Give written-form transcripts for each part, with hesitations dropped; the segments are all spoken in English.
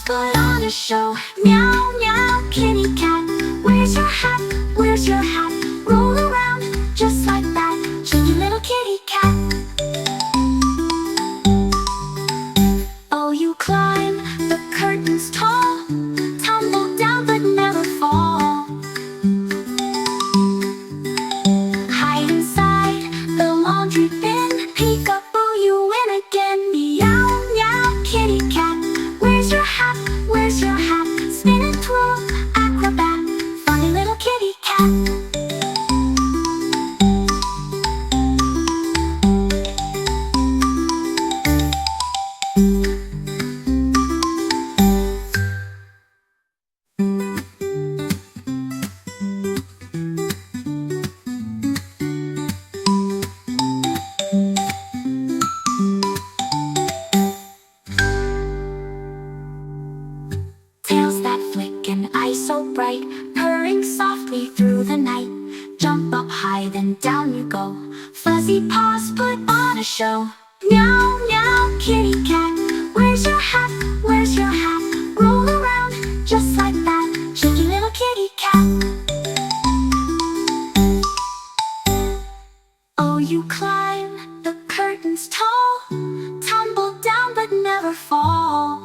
put on a show. Meow, meow, kitty cat. Where's your hat? Where's your hat? Roll around just like that. Cheeky little kitty cat. Oh, you climb the curtains tall, tumble down but never fall. Hide inside the laundry bin, peek-a-boo, you win again. Meow, meow, kitty cat. Where's your hat? Where's your hat? Spin and twirl, acrobat, funny little kitty cat. Tails that flick and eyes so bright, purring softly through the night. Jump up high, then down you go. Fuzzy paws put on a show. Meow, meow, kitty cat. Where's your hat? Where's your hat? Roll around just like that. Cheeky little kitty cat. Oh, you climb the curtains tall, tumble down but never fall.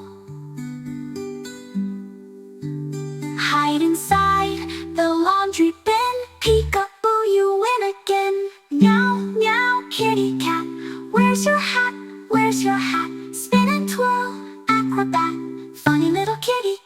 Hide inside the laundry bin, peek-a-boo, you win again. Meow, meow, kitty cat. Where's your hat? Where's your hat? Spin and twirl, acrobat, funny little kitty